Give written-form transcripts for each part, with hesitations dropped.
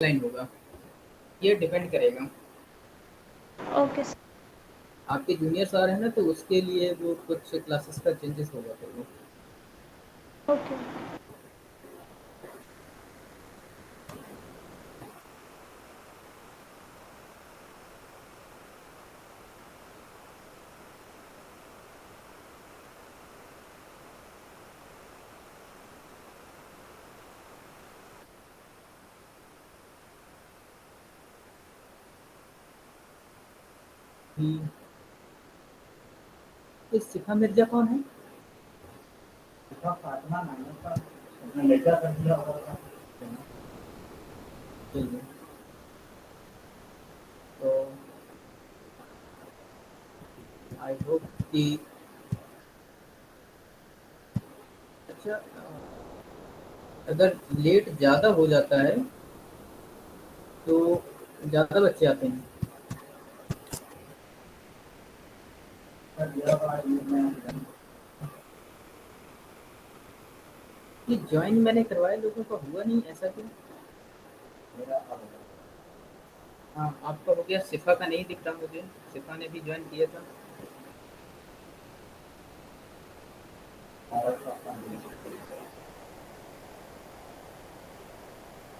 Online होगा, ये depend करेगा। Okay sir. आपके जूनियर्स आ रहे हैं ना, तो उसके लिए वो कुछ क्लासेस का चेंजेस होगा फिर वो। ओके। हम्म, ये शिखा मिर्जा कौन है? शिखा फातिमा नाम है उसका, उसने मिर्जा कर दिया होगा। चलिए, तो आई होप कि अच्छा, अगर लेट ज़्यादा हो जाता है तो ज़्यादा बच्चे आते हैं। ये ज्वाइन मैंने करवाया, लोगों का हुआ नहीं, ऐसा क्यों? हाँ, आपका हो गया, शिफा का नहीं दिख रहा मुझे। शिफा ने भी ज्वाइन किया था।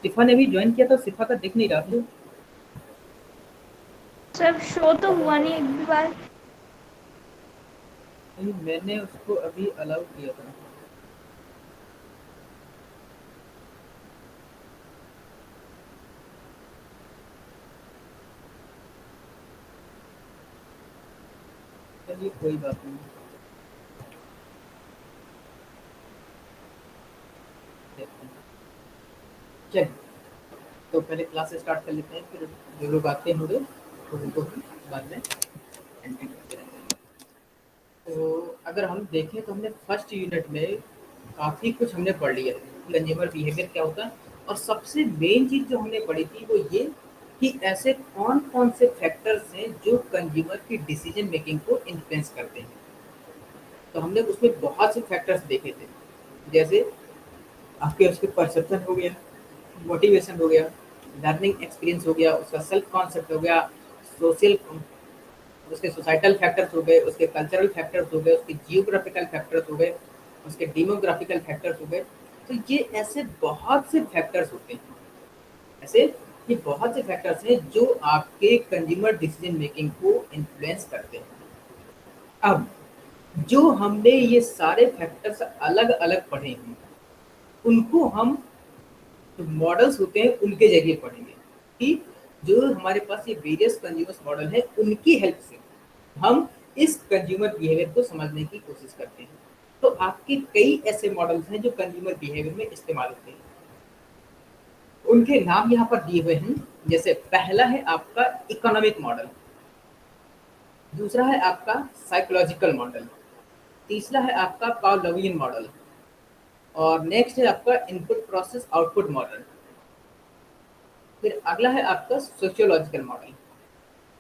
शिफा ने भी ज्वाइन किया था, शिफा का दिख नहीं रहा था। सर शो तो हुआ नहीं एक भी बार। नहीं, मैंने उसको अभी अलाउ किया था। चलिए, कोई बात नहीं। देखते हैं। चलिए, तो पहले क्लास स्टार्ट कर लेते हैं, फिर जो लोग आते होंगे तो उनको हम बाद में एंट्री करते रहेंगे। तो अगर हम देखें तो हमने फर्स्ट यूनिट में काफ़ी कुछ हमने पढ़ लिया है, कंज्यूमर बिहेवियर क्या होता है। और सबसे मेन चीज़ जो हमने पढ़ी थी वो ये कि ऐसे कौन कौन से फैक्टर्स हैं जो कंज्यूमर की डिसीजन मेकिंग को इन्फ्लुएंस करते हैं। तो हमने उसमें बहुत से फैक्टर्स देखे थे, जैसे आपके उसके परसेप्शन हो गया, मोटिवेशन हो गया, लर्निंग एक्सपीरियंस हो गया, उसका सेल्फ कॉन्सेप्ट हो गया, सोशल, उसके सोसाइटल फैक्टर्स हो गए, उसके कल्चरल फैक्टर्स हो गए, उसके जियोग्राफिकल फैक्टर्स हो गए, उसके डेमोग्राफिकल फैक्टर्स हो गए। तो ये ऐसे बहुत से फैक्टर्स होते हैं, ऐसे ये बहुत से फैक्टर्स हैं जो आपके कंज्यूमर डिसीजन मेकिंग को इन्फ्लुएंस करते हैं। अब जो हमने ये सारे फैक्टर्स अलग अलग पढ़े हैं, उनको हम जो मॉडल्स होते हैं उनके जरिए पढ़ेंगे, कि जो हमारे पास ये वेरियस कंज्यूमर्स मॉडल है उनकी हेल्प से हम इस कंज्यूमर बिहेवियर को समझने की कोशिश करते हैं। तो आपके कई ऐसे मॉडल्स हैं जो कंज्यूमर बिहेवियर में इस्तेमाल होते हैं, उनके नाम यहाँ पर दिए हुए हैं। जैसे पहला है आपका इकोनॉमिक मॉडल, दूसरा है आपका साइकोलॉजिकल मॉडल, तीसरा है आपका पावलोवियन मॉडल, और नेक्स्ट है आपका इनपुट प्रोसेस आउटपुट मॉडल। फिर अगला है आपका सोशियोलॉजिकल मॉडल,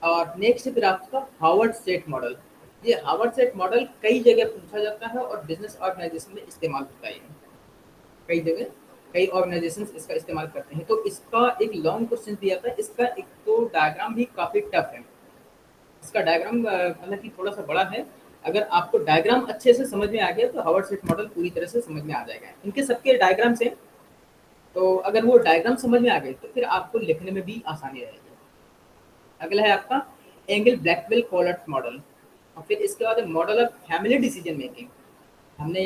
और नेक्स्ट है फिर आपका हार्वर्ड स्टेट मॉडल। ये हार्वर्ड स्टेट मॉडल कई जगह पूछा जाता है और बिजनेस ऑर्गेनाइजेशन में इस्तेमाल होता है। कई जगह कई ऑर्गेनाइजेशन इसका इस्तेमाल करते हैं। तो इसका एक लॉन्ग क्वेश्चन दिया था, इसका एक तो डायग्राम भी काफ़ी टफ है। इसका डायग्राम मतलब कि थोड़ा सा बड़ा है। अगर आपको डायग्राम अच्छे से समझ में आ गया तो हार्वर्ड स्टेट मॉडल पूरी तरह से समझ में आ जाएगा। इनके सबके डायग्राम से, तो अगर वो डायग्राम समझ में आ गए तो फिर आपको लिखने में भी आसानी रहेगी। अगला है आपका एंगल ब्लैकवेल कोलर्ट मॉडल, और फिर इसके बाद model of family decision making. हमने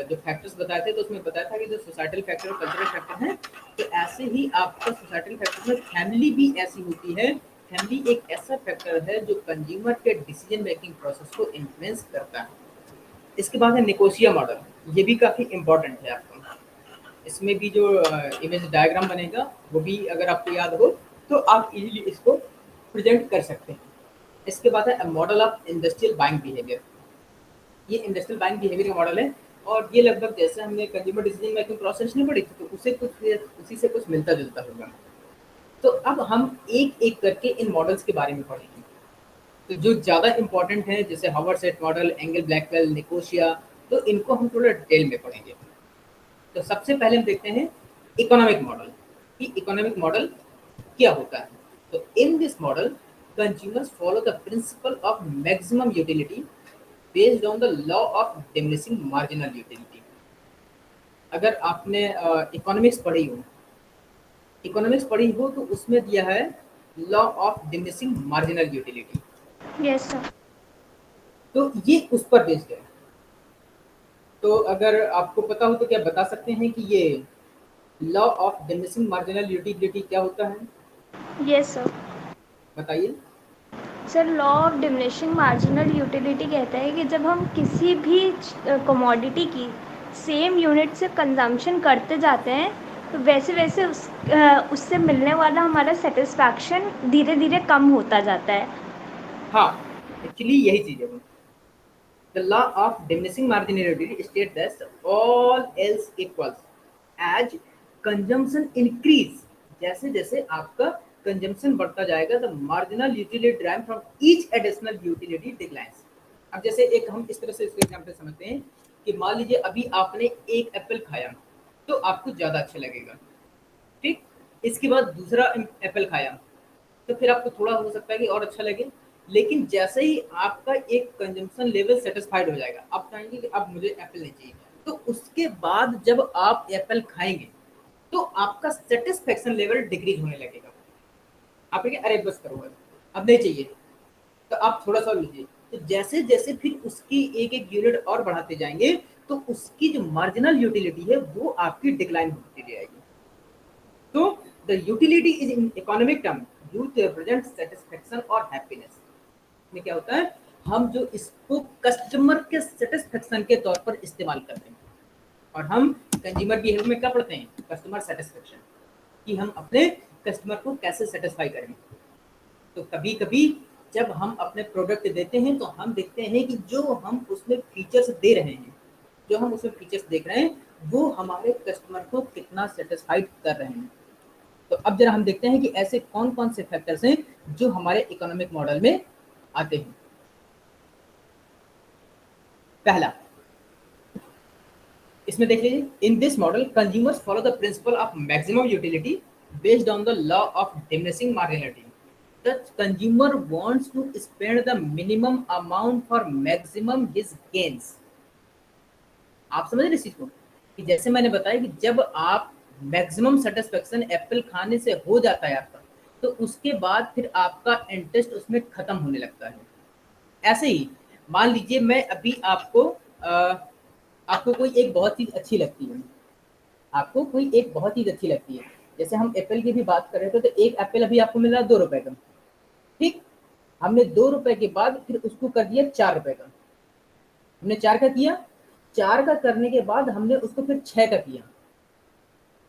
जो फैक्टर्स बताए थे तो उसमें बताया था कि जो सोसाइटल फैक्टर और कल्चरल फैक्टर हैं, तो ऐसे ही आपका सोसाइटल फैक्टर में फैमिली भी ऐसी होती है। फैमिली एक ऐसा फैक्टर है जो कंज्यूमर के डिसीजन मेकिंग प्रोसेस को इन्फ्लुएंस करता है। इसके बाद है निकोशिया मॉडल, ये भी काफ़ी इंपॉर्टेंट है आपको। इसमें भी जो इमेज डायग्राम बनेगा वो भी अगर आपको याद हो तो आप इजीली इसको प्रेजेंट कर सकते हैं। इसके बाद है model of industrial buying behaviour. ये इंडस्ट्रियल बाइंग बिहेवियर का मॉडल है, और ये लगभग जैसे हमने कंज्यूमर डिसीजन मेकिंग प्रोसेस नहीं पढ़ी थी तो उसी से कुछ मिलता जुलता होगा। तो अब हम एक एक करके इन मॉडल्स के बारे में पढ़ेंगे। तो जो ज़्यादा इंपॉर्टेंट है जैसे Howard Sheth model, Engel Blackwell, Nicosia, तो इनको हम थोड़ा डिटेल में पढ़ेंगे। तो सबसे पहले हम देखते हैं इकोनॉमिक मॉडल, कि इकोनॉमिक मॉडल क्या होता है। तो इन this model consumers follow the principle of maximum utility based on the law of diminishing marginal utility. अगर आपने इकोनॉमिक्स पढ़ी हो तो उसमें दिया है law of diminishing marginal utility. Yes sir. तो ये उस पर बेस्ड है। तो अगर आपको पता हो तो क्या बता सकते हैं कि ये law of diminishing marginal utility क्या होता है? Yes sir. बताइए। Sir law of diminishing marginal utility कहता है कि जब हम किसी भी कमोडिटी की सेम यूनिट से कंजम्पशन करते जाते हैं तो वैसे वैसे उससे मिलने वाला हमारा सेटिस्फैक्शन धीरे धीरे कम होता जाता है। हाँ, एक्चुअली यही चीज है। The law of diminishing marginality states that all else equals as consumption increase, जैसे जैसे आपका कंजम्पशन बढ़ता जाएगा the marginal utility derived from each additional utility declines। अब जैसे एक हम इस तरह से इसको एग्जाम्पल समझते हैं कि मान लीजिए अभी आपने एक एप्पल खाया तो आपको ज़्यादा अच्छा लगेगा, ठीक। इसके बाद दूसरा एप्पल खाया तो फिर आपको थोड़ा हो सकता है कि और अच्छा लगे, लेकिन जैसे ही आपका एक कंजम्पशन लेवल सेटिस्फाइड हो जाएगा, आप चाहेंगे कि अब मुझे एप्पल नहीं चाहिए, तो उसके बाद जब आप एप्पल खाएंगे तो आपका सेटिस्फेक्शन लेवल डिक्रीज होने लगेगा। आप कहेंगे अरे बस करो अब नहीं चाहिए, तो आप थोड़ा सा लीजिए। तो जैसे जैसे फिर उसकी एक एक यूनिट और बढ़ाते जाएंगे तो उसकी जो मार्जिनल यूटिलिटी है वो आपकी डिक्लाइन होती जाएगी। तो the utility is in economic term use to represent satisfaction or happiness. में क्या होता है, हम जो इसको कस्टमर के सेटिस्फेक्शन के तौर पर इस्तेमाल करते हैं, और हम कंज्यूमर बिहेवियर में क्या पढ़ते हैं, कस्टमर सेटिस्फेक्शन, कि हम अपने कस्टमर को कैसे सेटिस्फाई करें। तो कभी कभी जब हम अपने प्रोडक्ट देते हैं तो हम देखते हैं कि जो हम उसमें फीचर्स दे रहे हैं, जो हम उसमें फीचर्स देख रहे हैं वो हमारे कस्टमर को कितना सेटिस्फाइड कर रहे हैं। तो अब जरा हम देखते हैं कि ऐसे कौन कौन से फैक्टर्स हैं जो हमारे इकोनॉमिक मॉडल में आते हैं। पहला, इसमें देख लीजिए, in this model consumers follow the principle of maximum utility based on the law of diminishing marginality. The consumer wants to spend the minimum amount for maximum his gains. आप समझ रहे इस चीज को, कि जैसे मैंने बताया कि जब आप मैक्सिमम सेटिस्फेक्शन एप्पल खाने से हो जाता है आपका, तो उसके बाद फिर आपका इंटरेस्ट उसमें खत्म होने लगता है। ऐसे ही मान लीजिए मैं अभी आपको कोई एक बहुत चीज अच्छी लगती है, आपको कोई एक बहुत चीज अच्छी लगती है, जैसे हम एप्पल की भी बात कर रहे थे, तो एक एप्पल अभी आपको मिल रहा है 2 रुपए का, ठीक। हमने 2 रुपए के बाद फिर उसको कर दिया 4 रुपए का, हमने 4 का किया, 4 का करने के बाद हमने उसको फिर 6 का किया,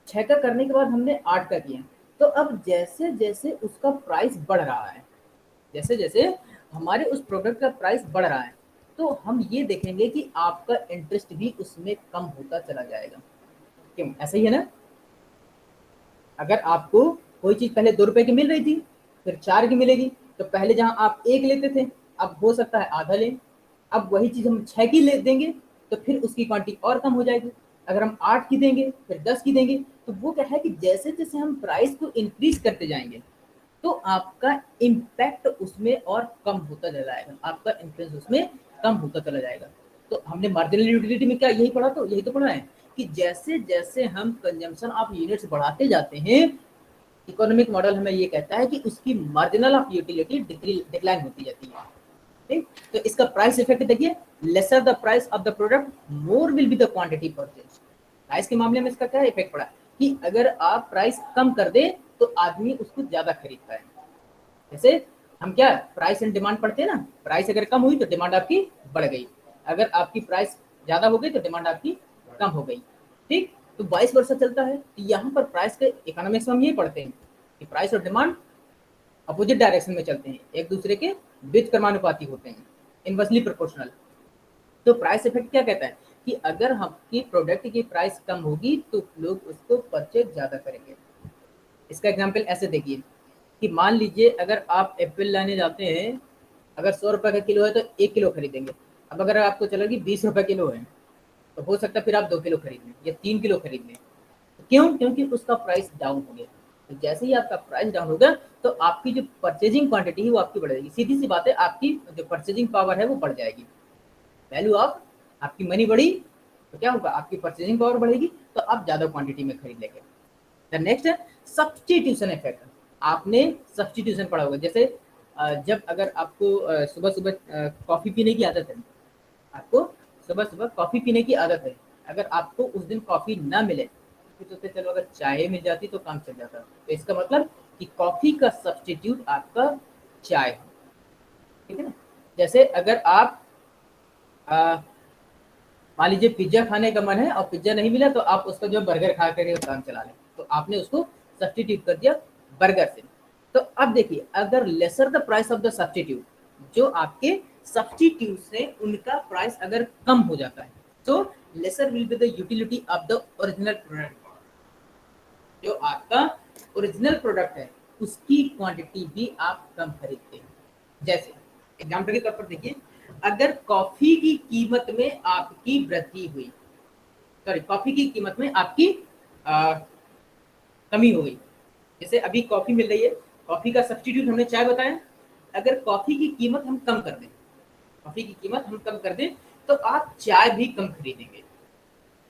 6 का करने के बाद हमने 8 का किया। तो अब जैसे जैसे उसका प्राइस बढ़ रहा है, जैसे जैसे हमारे उस प्रोडक्ट का प्राइस बढ़ रहा है, तो हम ये देखेंगे कि आपका इंटरेस्ट भी उसमें कम होता चला जाएगा। क्यों, ऐसा ही है ना। अगर आपको कोई चीज पहले 2 रुपए की मिल रही थी, फिर 4 की मिलेगी, तो पहले जहां आप एक लेते थे अब हो सकता है आधा लें। अब वही चीज हम 6 की ले देंगे तो फिर उसकी क्वांटिटी और कम हो जाएगी। अगर हम 8 की देंगे फिर 10 की देंगे, तो वो क्या है कि जैसे जैसे हम प्राइस को इंक्रीज करते जाएंगे तो आपका इम्पैक्ट उसमें और कम होता चला जाएगा, आपका इन्फ्लुएंस उसमें कम होता चला जाएगा। तो हमने मार्जिनल यूटिलिटी में क्या यही पढ़ा, तो यही तो पढ़ा है कि जैसे जैसे हम कंजम्पशन ऑफ यूनिट्स बढ़ाते जाते हैं, इकोनॉमिक मॉडल हमें ये कहता है कि उसकी मार्जिनल ऑफ यूटिलिटी डिक्लाइन होती जाती है, ठीक। तो इसका प्राइस इफेक्ट देखिए, lesser the price of the product more will be the quantity purchase. Price के मामले में इसका क्या इफेक्ट पड़ा कि अगर आप प्राइस कम कर दे तो आदमी उसको ज्यादा खरीदता है। जैसे हम क्या प्राइस एंड डिमांड पढ़ते हैं ना, प्राइस अगर कम हुई तो डिमांड आपकी बढ़ गई, अगर आपकी प्राइस ज्यादा हो गई तो डिमांड आपकी कम हो गई, ठीक। तो 22 वर्ष चलता है। तो यहाँ पर प्राइस के इकोनॉमिक्स में हम ये पढ़ते हैं कि प्राइस और डिमांड अपोजिट डायरेक्शन में चलते हैं, एक दूसरे के बीच क्रमानुपाती होते हैं, इनवर्सली प्रोपोर्शनल। तो प्राइस इफेक्ट क्या कहता है कि अगर आपकी प्रोडक्ट की प्राइस कम होगी तो लोग उसको परचेज ज्यादा करेंगे। इसका एग्जाम्पल ऐसे देखिए कि मान लीजिए अगर आप एप्पल लाने जाते हैं, अगर 100 रुपए का किलो है तो 1 किलो खरीदेंगे। अब अगर आपको चला कि 20 रुपए किलो है तो हो सकता है फिर आप 2 किलो खरीद लें या 3 किलो खरीद लें। क्यों, क्योंकि उसका प्राइस डाउन हो गया। तो जैसे ही आपका प्राइस डाउन होगा तो आपकी जो परचेजिंग क्वांटिटी है वो आपकी बढ़ जाएगी। सीधी सी बात है, आपकी जो परचेजिंग पावर है वो बढ़ जाएगी। वैल्यू ऑफ आपकी मनी बढ़ी तो क्या होगा, आपकी परचेजिंग पावर बढ़ेगी, तो आप ज़्यादा क्वांटिटी में खरीद लेंगे। द नेक्स्ट है सब्सटीट्यूशन इफेक्ट। आपने सब्सटीट्यूशन पढ़ा होगा, जैसे जब अगर आपको सुबह सुबह कॉफ़ी पीने की आदत है, आपको सुबह सुबह कॉफ़ी पीने की आदत है, अगर आपको उस दिन कॉफ़ी ना मिले तो सोचते चलो अगर चाय मिल जाती तो काम चल जाता। तो इसका मतलब कि कॉफ़ी का सब्सटीट्यूट आपका चाय है, ठीक है ना। जैसे अगर आप मान लीजिए पिज्जा खाने का मन है और पिज्जा नहीं मिला तो आप उसका जो बर्गर खा करके काम चला लें, तो आपने उसको सब्सटीट्यूट कर दिया बर्गर से। तो अब देखिए, अगर lesser the price of the substitute, जो आपके सब्सटीट्यूट से उनका प्राइस अगर कम हो जाता है, तो laser will be the utility of the original product. जो आपका ओरिजिनल प्रोडक्ट है उसकी क्वांटिटी भी आप कम खरीदते हैं। जैसे एग्जाम्पल के तौर पर देखिए, अगर कॉफी की कीमत में आपकी वृद्धि हुई, सॉरी कॉफी की कीमत में आपकी कमी हो गई, जैसे अभी कॉफी मिल रही है, कॉफी का सब्सटीट्यूट हमने चाय बताया, अगर कॉफी की कीमत हम कम कर दें, कॉफी की कीमत हम कम कर दें तो आप चाय भी कम खरीदेंगे।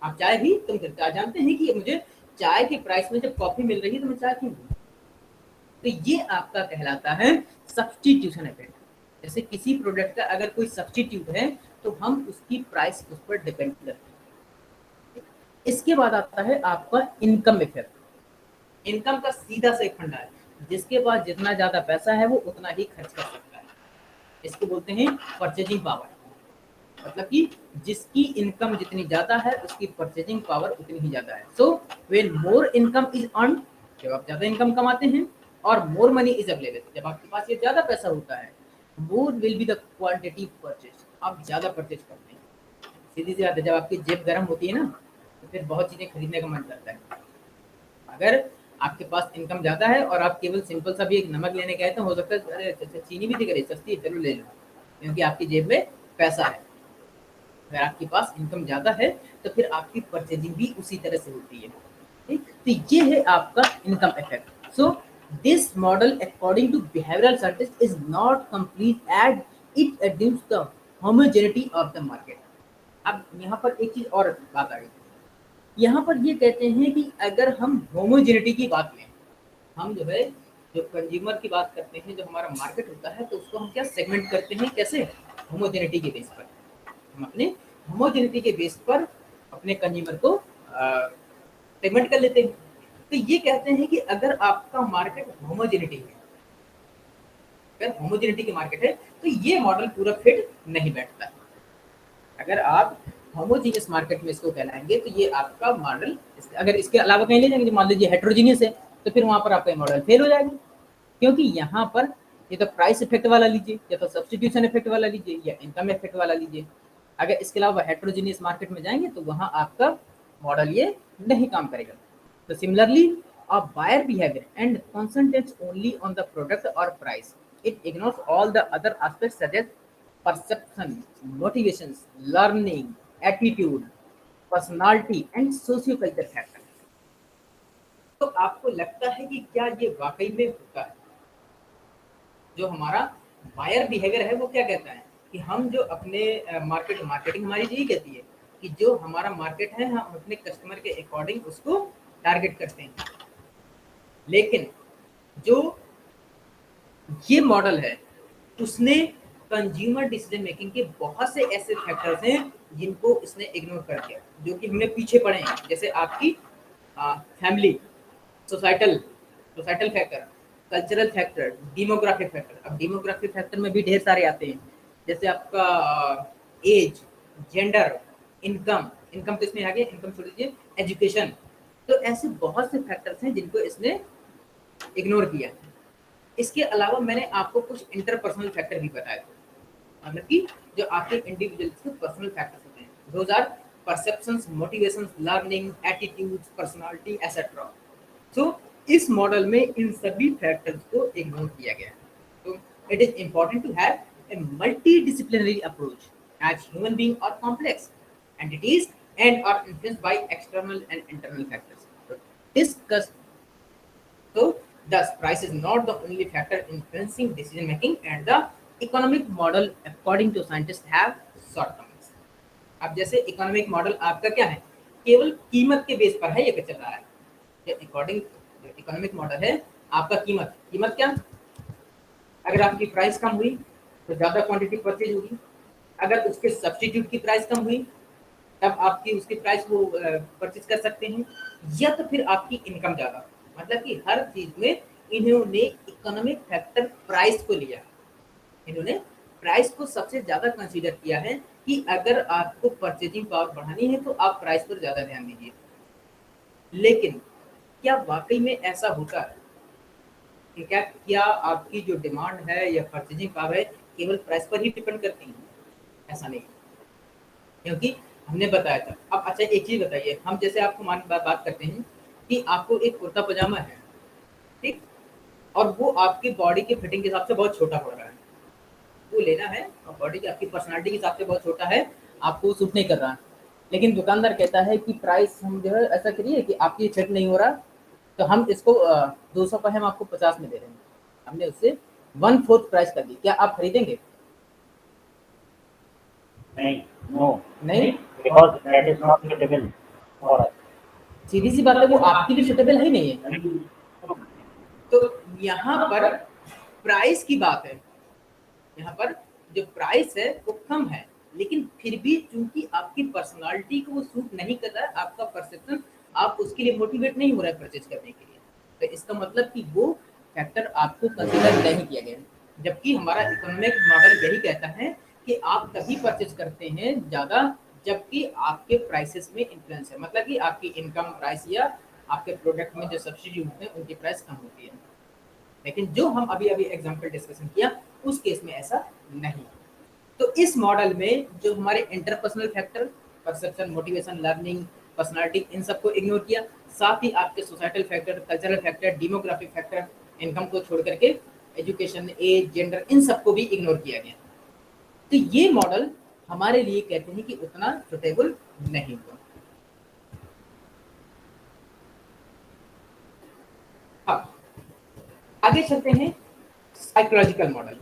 आप चाय भी कम खरीदते, आप जानते हैं कि मुझे चाय के प्राइस में जब कॉफी मिल रही है तो मैं चाय क्यों लूं? तो ये आपका कहलाता है सब्सटीट्यूशन इफेक्ट। जैसे किसी प्रोडक्ट का अगर कोई सब्सटीट्यूट है तो हम उसकी प्राइस उस पर डिपेंड करते हैं। इसके बाद आता है आपका इनकम इफेक्ट। इनकम का सीधा सा एक फंडा है, जिसके पास जितना ज्यादा पैसा है वो उतना ही खर्च कर सकता है। इसको बोलते हैं परचेजिंग पावर। मतलब कि जिसकी इनकम जितनी ज्यादा है उसकी परचेजिंग पावर उतनी ही ज्यादा है। So when more income is earn, जब आप ज्यादा इनकम कमाते हैं और मोर मनी इज अवेलेबल, जब आपके पास ये ज्यादा पैसा होता है, more will be the quantity purchase, आप ज्यादा परचेज करते हैं। सीधी सी बात है, जब आपकी जेब गर्म होती है ना तो फिर बहुत चीजें खरीदने का मन करता है। अगर आपके पास इनकम ज्यादा है और आप केवल सिंपल सा भी एक नमक लेने गए तो हो सकता है अरे अच्छा चीनी भी दिख रही सस्ती है चलो ले लो, क्योंकि आपकी जेब में पैसा है। अगर आपके पास इनकम ज़्यादा है तो फिर आपकी परचेजिंग भी उसी तरह से होती है, ठीक। तो ये है आपका income effect. So this model according to behavioural scientist is not complete and it adduce the homogeneity of the market. अब यहाँ पर एक चीज और बात आ गई, यहाँ पर ये कहते हैं कि अगर हम होमोजेनिटी की बात लें, हम जो है जो कंज्यूमर की बात करते हैं, जो हमारा मार्केट होता है तो उसको हम क्या सेगमेंट करते हैं, कैसे, होमोजेनिटी के बेस पर। हम अपने होमोजेनिटी के बेस पर अपने कंज्यूमर को सेगमेंट कर लेते हैं। तो ये कहते हैं कि अगर आपका मार्केट होमोजेनिटी है, अगर होमोजेनिटी की मार्केट है तो ये मॉडल पूरा फिट नहीं बैठता। अगर आप होमोजीनियस मार्केट में इसको कहलाएंगे तो ये आपका मॉडल, अगर इसके अलावा कहीं ले जाएंगे, मान लीजिए हेट्रोजीनियस है, तो फिर वहां पर आपका मॉडल फेल हो जाएगा। क्योंकि यहाँ पर ये तो प्राइस इफेक्ट वाला लीजिए, या तो सब्सटीट्यूशन इफेक्ट वाला लीजिए, या इनकम इफेक्ट वाला लीजिए। अगर इसके अलावा हेट्रोजीनियस मार्केट में जाएंगे तो वहाँ आपका मॉडल ये नहीं काम करेगा। तो similarly a buyer behaviour and concentrates only on the product or price. It ignores all the other aspects such as perception, motivations, learning, attitude, personality and socio-cultural factors. तो आपको लगता है कि क्या ये वाकई में होता है? जो हमारा बायर बिहेवियर है वो क्या कहता है कि हम जो अपने मार्केटिंग हमारी यही कहती है कि जो हमारा मार्केट है हम अपने कस्टमर के अकॉर्डिंग उसको टारगेट करते हैं। लेकिन जो ये मॉडल है उसने कंज्यूमर डिसीजन मेकिंग के बहुत से ऐसे फैक्टर्स हैं जिनको इसने इग्नोर कर दिया, जो कि हमने पीछे पड़े हैं। जैसे आपकी family, societal societal factor, cultural factor, demographic factor. अब डेमोग्राफिक फैक्टर में भी ढेर सारे आते हैं, जैसे आपका एज, जेंडर, इनकम। इनकम तो इसमें आ गया, इनकम छोड़ दीजिए, एजुकेशन। तो ऐसे बहुत से फैक्टर्स हैं जिनको इसने इग्नोर किया। इसके अलावा मैंने आपको कुछ इंटरपर्सनल फैक्टर भी बताए थे, मतलब कि जो आपके इंडिविजुअल्स के पर्सनल फैक्टर्स होते हैं, those are perceptions, motivations, learning, attitudes, personality etcetera. So इस मॉडल में इन सभी फैक्टर्स को इग्नोर किया गया है। तो it is important to have a multidisciplinary approach as human being are complex entities and are influenced by external and internal factors. So discuss तो thus price is not the only factor influencing decision making and the economic model according to scientists have shortcomings. अब जैसे economic model आपका क्या है, केवल कीमत के base पर है ये चल रहा है। अकॉर्डिंग इकोनॉमिक मॉडल है आपका कीमत क्या, अगर आपकी प्राइस कम हुई तो ज़्यादा क्वांटिटी परचेज होगी, अगर उसके सब्स्टिट्यूट की प्राइस कम हुई तब आपकी उसकी प्राइस वो परचेज कर सकते हैं, या तो फिर आपकी इनकम ज़्यादा। मतलब कि हर चीज़ में इन्होंने इकोनॉमिक फैक्टर प्राइस को लिया, इन्होंने प्राइस को सबसे ज़्यादा कंसीडर किया है कि अगर आपको परचेजिंग पावर बढ़ानी है तो आप प्राइस पर ज़्यादा ध्यान दीजिए। लेकिन क्या वाकई में ऐसा होता है कि क्या आपकी जो डिमांड है या परचेजिंग पावर है केवल प्राइस पर ही डिपेंड करती है? ऐसा नहीं, क्योंकि हमने बताया था। अब अच्छा एक चीज़ बताइए, हम जैसे आपको बात करते हैं कि आपको एक कुर्ता पजामा है, ठीक, और वो आपकी बॉडी के फिटिंग के हिसाब से बहुत छोटा पड़ रहा है, वो लेना है और बॉडी की आपकी पर्सनालिटी के हिसाब से बहुत छोटा है, आपको सूट नहीं कर रहा, लेकिन दुकानदार कहता है कि प्राइस हम जो है ऐसा करिए कि आपकी फिट नहीं हो रहा, तो हम इसको 200 का हम आपको 50 में दे रहे हैं। हमने उससे 1/4 प्राइस कर दी, क्या आप खरीदेंगे? नहीं, नो, नहीं, because that is not suitable for us. सीधी सी बात है, वो आपके लिए सुटेबल ही नहीं है। तो यहाँ पर प्राइस की बात है, यहाँ पर जो प्राइस है वो कम है, लेकिन फिर भी चूंकि आपकी पर्सनालिटी को वो सूट नहीं कर रहा है, आपका परसेप्शन, आप उसके लिए मोटिवेट नहीं हो रहा है परचेज करने के लिए, तो इसका मतलब कि वो फैक्टर आपको कंसीडर नहीं किया गया। जबकि हमारा इकोनॉमिक मॉडल यही कहता है कि आप तभी परचेज करते हैं ज़्यादा जबकि आपके प्राइसेस में इन्फ्लुएंस है, मतलब कि आपकी इनकम प्राइस या आपके प्रोडक्ट में जो सब्सिट्यूट है उनकी प्राइस कम होती है। लेकिन जो हम अभी एग्जांपल डिस्कशन किया उस केस में ऐसा नहीं। तो इस मॉडल में जो हमारे interpersonal factor, perception, motivation, learning, personality, इन सबको इग्नोर किया, साथ ही आपके societal factor, cultural factor, demographic factor, income को छोड़ करके एजुकेशन, एज, जेंडर, इन सबको भी इग्नोर किया गया। तो ये मॉडल हमारे लिए कहते हैं कि उतना सुटेबल नहीं हुआ। अब आगे चलते हैं साइकोलॉजिकल मॉडल।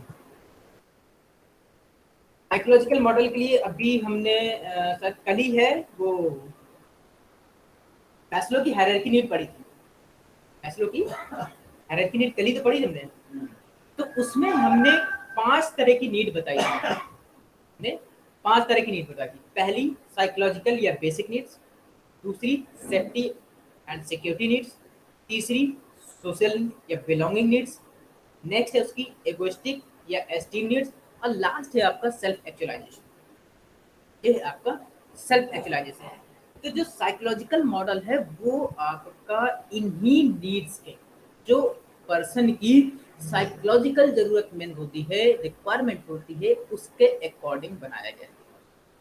साइकोलॉजिकल मॉडल के लिए अभी हमने शायद कल ही है वो मैस्लो की हायरार्की नीड पढ़ी थी, मैस्लो की हायरार्की नीड कल ही तो पढ़ी हमने। तो उसमें हमने 5 तरह की नीड बताई थी, हमने 5 तरह की नीड बताई थी। पहली साइकोलॉजिकल या बेसिक नीड्स, दूसरी सेफ्टी एंड सिक्योरिटी नीड्स, तीसरी सोशल या बिलोंगिंग नीड्स, नेक्स्ट है उसकी एगोइस्टिक या एस्टीम नीड्स, और लास्ट है आपका सेल्फ एक्चुअलाइजेशन। ये है आपका सेल्फ एक्चुअलाइजेशन है। तो जो साइकोलॉजिकल मॉडल है वो आपका इन्हीं नीड्स के, जो पर्सन की साइकोलॉजिकल जरूरतमंद होती है, रिक्वायरमेंट होती है, उसके अकॉर्डिंग बनाया गया है।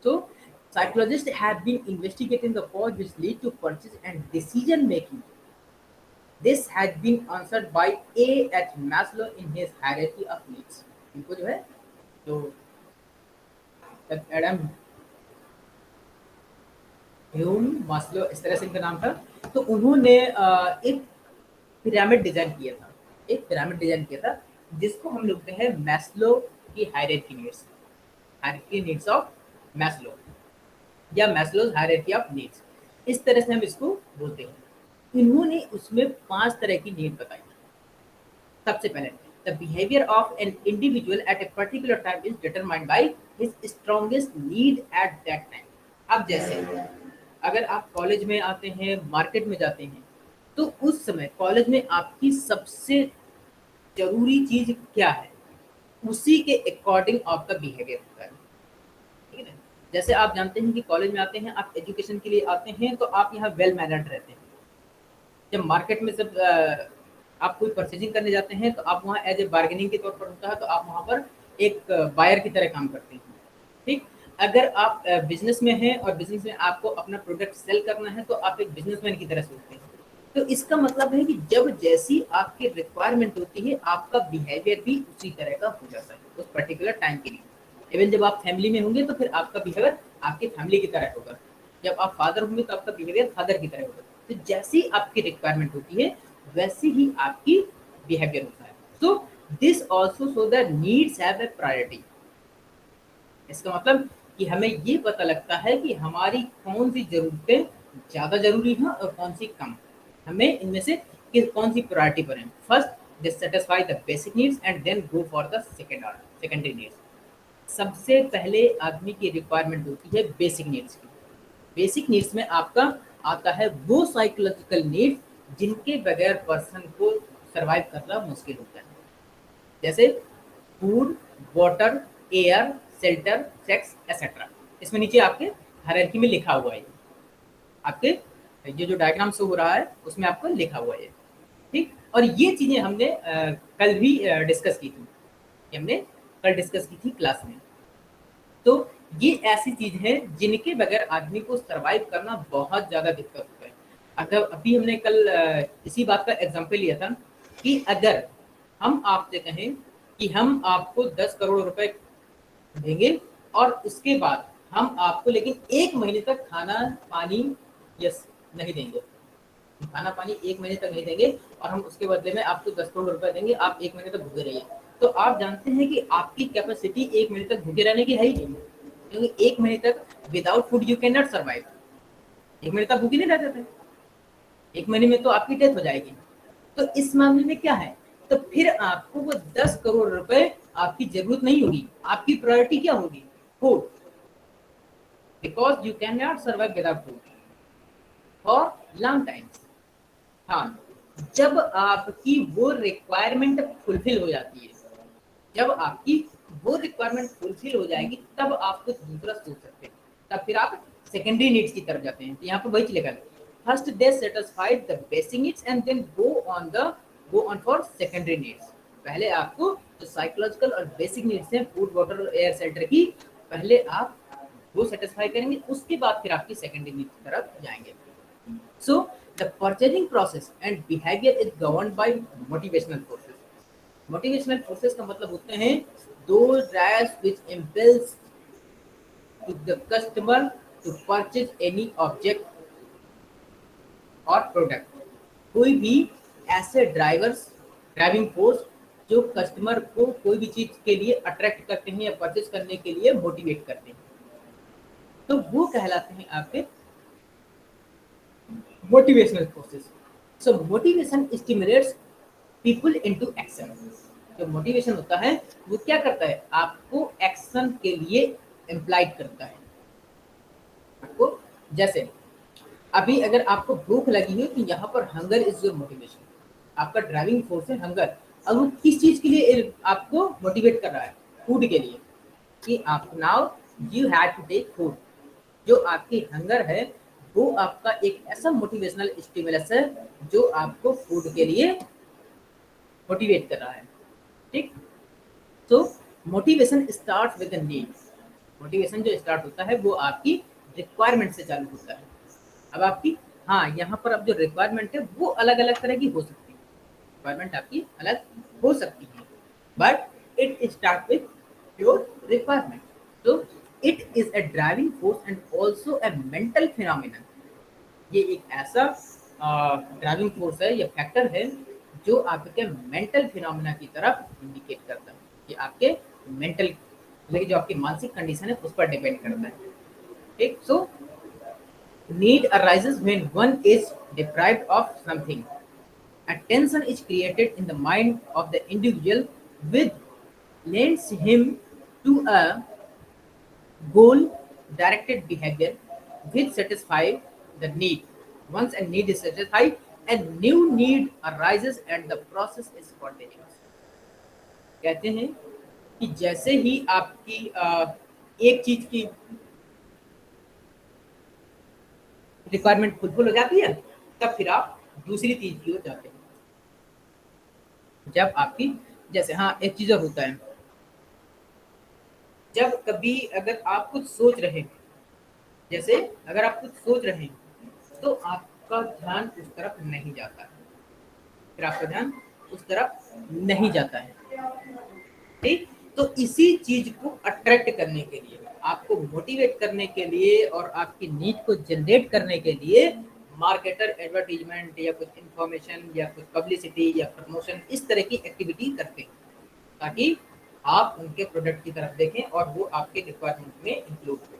तो psychologists have been investigating the cause which lead to purchase and decision making. This has been answered by A.H. Maslow in his hierarchy of needs. इनको जो है तो एडम ह्यूम मास्लो, इस तरह से इनका नाम था। तो उन्होंने एक पिरामिड डिजाइन किया था, जिसको हम लोग कहते हैं मैस्लो की हायरार्की नीड्स ऑफ मैस्लो या मैस्लोज हायरार्की ऑफ नीड्स, इस तरह से हम इसको बोलते हैं। इन्होंने उसमें 5 तरह की नीड बताई। सबसे पहले the behaviour of an individual eight a particular time is determined by his strongest need at that time. अब जैसे अगर आप कॉलेज में आते हैं, मार्केट में जाते हैं, तो उस समय कॉलेज में आपकी सबसे जरूरी चीज क्या है, उसी के अकॉर्डिंग आपका बिहेवियर होता है, ठीक है। जैसे आप जानते हैं कि कॉलेज में आते हैं, आप एजुकेशन के लिए आते हैं, तो आप यहाँ वेल मैनर्ड रहते हैं। जब मार्केट में सब आप कोई परचेजिंग करने जाते हैं, तो आप वहाँ एज ए बार्गेनिंग के तौर पर होता है, तो आप वहाँ पर एक बायर की तरह काम करते हैं, ठीक। अगर आप बिजनेस में हैं और बिजनेस में आपको अपना प्रोडक्ट सेल करना है, तो आप एक बिजनेसमैन की तरह सोचते हैं। तो इसका मतलब है कि जब जैसी आपकी रिक्वायरमेंट होती है, आपका बिहेवियर भी उसी तरह का हो जाता है उस पर्टिकुलर टाइम के लिए। इवन जब आप फैमिली में होंगे तो फिर आपका बिहेवियर आपकी फैमिली की तरह होगा, जब आप फादर होंगे तो आपका बिहेवियर फादर की तरह होगा। तो जैसी आपकी रिक्वायरमेंट होती है वैसे ही आपकी बिहेवियर होता है। So this also so the needs have a priority. इसका मतलब कि हमें ये पता लगता है कि हमारी कौन सी ज़रूरतें ज़्यादा ज़रूरी हैं और कौन सी कम। हमें इनमें से कौन सी प्रायोरिटी पर है। First they satisfy the basic needs and then go for the secondary needs. सबसे पहले आदमी की रिक्वायरमेंट होती है बेसिक नीड्स की। बेसिक नीड्स में आपका आता है वो साइकोलॉजिकल नीड्स जिनके बगैर पर्सन को सरवाइव करना मुश्किल होता है, जैसे food, water, air, shelter, sex etcetera. इसमें नीचे आपके हायरार्की में लिखा हुआ है, आपके ये जो डायग्राम से हो रहा है उसमें आपको लिखा हुआ है, ठीक। और ये चीज़ें हमने कल भी डिस्कस की थी, हमने कल डिस्कस की थी क्लास में। तो ये ऐसी चीज है जिनके बगैर आदमी को सरवाइव करना बहुत ज़्यादा दिक्कत होता है। अगर अभी हमने कल इसी बात का एग्जांपल लिया था कि अगर हम आपसे कहें कि हम आपको 10 करोड़ रुपए देंगे और इसके बाद हम आपको लेकिन 1 महीने तक खाना पानी यस नहीं देंगे, खाना पानी 1 महीने तक नहीं देंगे और हम उसके बदले में आपको 10 करोड़ रुपए देंगे, आप 1 महीने तक भूखे रहिए। तो आप जानते हैं कि आपकी कैपेसिटी 1 महीने तक भूखे रहने की है ही नहीं, क्योंकि 1 महीने तक without food you can not survive. 1 महीने तक भूखे नहीं रह सकते, 1 महीने में तो आपकी डेथ हो जाएगी। तो इस मामले में क्या है, तो फिर आपको वो 10 करोड़ रुपए आपकी जरूरत नहीं होगी, आपकी प्रायोरिटी क्या होगी, food, because you can not survive without food for long time. हाँ, जब आपकी वो रिक्वायरमेंट फुलफिल हो जाती है, जब आपकी वो रिक्वायरमेंट फुलफिल हो जाएगी तब आप कुछ दूसरा सोच सकते हैं, तब फिर आप सेकेंडरी नीड्स की तरफ जाते हैं। तो यहाँ पर वही चलेगा, first they satisfied the basic needs and then go on for secondary needs. पहले आपको जो साइकोलॉजिकल और बेसिक नीड्स हैं, फूड, वाटर, एयर, शेल्टर की, पहले आप वो सेटिस्फाई करेंगे, उसके बाद फिर आपकी सेकेंडरी नीड्स की तरफ जाएंगे। So the purchasing process and behavior is governed by motivational forces. Motivational forces का मतलब होते हैं those drives which impels to the customer to purchase any object or product. कोई भी ऐसे ड्राइविंग फोर्स जो कस्टमर को कोई भी चीज के लिए अट्रैक्ट करते हैं या परचेज करने के लिए मोटिवेट करते हैं, तो वो कहलाते हैं आपके मोटिवेशनल फोर्सेस। सो motivation stimulates people into action. जो मोटिवेशन होता है वो क्या करता है, आपको एक्शन के लिए एम्प्लाइड करता है। आपको जैसे अभी अगर आपको भूख लगी है तो यहाँ पर हंगर इज योर मोटिवेशन, आपका ड्राइविंग फोर्स है हंगर। अब वो किस चीज के लिए आपको मोटिवेट कर रहा है, फूड के लिए, कि आप now you have to take food. जो आपकी हंगर है वो आपका एक ऐसा मोटिवेशनल स्टिमुलस है जो आपको फूड के लिए मोटिवेट कर रहा है, ठीक। तो motivation start with need. Motivation जो स्टार्ट होता है वो आपकी रिक्वायरमेंट से चालू होता है। अब आपकी, हाँ, यहाँ पर अब जो रिक्वायरमेंट है वो अलग अलग तरह की हो सकती है, रिक्वायरमेंट आपकी अलग हो सकती है, but it start with your requirement. तो it is a driving force and also a mental phenomenon. ये एक ऐसा ड्राइविंग फोर्स है या फैक्टर है जो आपके मेंटल फिनोमिना की तरफ इंडिकेट करता है, कि आपके मेंटल, लेकिन जो आपकी मानसिक कंडीशन है उस पर डिपेंड करता है, ठीक। सो need arises when one is deprived of something. A tension is created in the mind of the individual which leads him to a goal-directed behavior which satisfies the need. Once a need is satisfied, a new need arises and the process is continuous. कहते हैं कि जैसे ही आपकी एक चीज की requirement fulfil हो जाती है तब फिर आप दूसरी चीज की ओर जाते हैं। जब आपकी, जैसे हाँ एक चीज और होता है, जब कभी अगर आप कुछ सोच रहे हैं, जैसे अगर आप कुछ सोच रहे हैं तो आपका ध्यान उस तरफ नहीं जाता है, फिर आपका ध्यान उस तरफ नहीं जाता है, ठीक। तो इसी चीज को अट्रैक्ट करने के लिए, आपको मोटिवेट करने के लिए और आपकी नीड को जनरेट करने के लिए मार्केटर एडवर्टीजमेंट या कुछ इंफॉर्मेशन या कुछ पब्लिसिटी या प्रमोशन इस तरह की एक्टिविटी करते हैं ताकि आप उनके प्रोडक्ट की तरफ देखें और वो आपके रिक्वायरमेंट में इंक्लूड हो।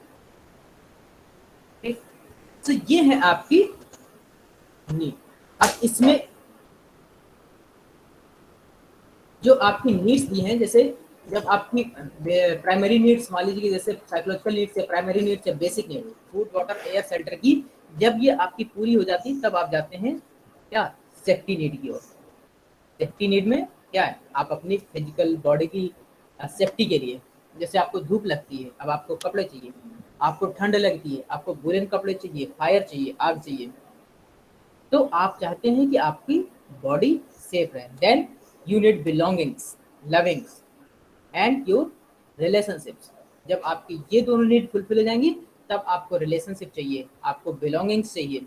ठीक, तो ये है आपकी नीड। अब इसमें जो आपकी नीड्स दी हैं, जैसे जब आपकी प्राइमरी नीड्स मान लीजिए जैसे साइकोलॉजिकल नीड्स या प्राइमरी नीड्स या basic needs food water air shelter की, जब ये आपकी पूरी हो जाती तब आप जाते हैं क्या सेफ्टी नीड की ओर। सेफ्टी नीड में क्या है, आप अपनी फिजिकल बॉडी की सेफ्टी के लिए, जैसे आपको धूप लगती है अब आपको कपड़े चाहिए, आपको ठंड लगती है आपको वूलन कपड़े चाहिए, फायर चाहिए, आग चाहिए, तो आप चाहते हैं कि आपकी बॉडी सेफ रहे। Then you need belongings, lovings and your relationships. जब आपकी ये दोनों नीड फुलफिल हो जाएंगी तब आपको रिलेशनशिप चाहिए, आपको बिलोंगिंग्स चाहिए,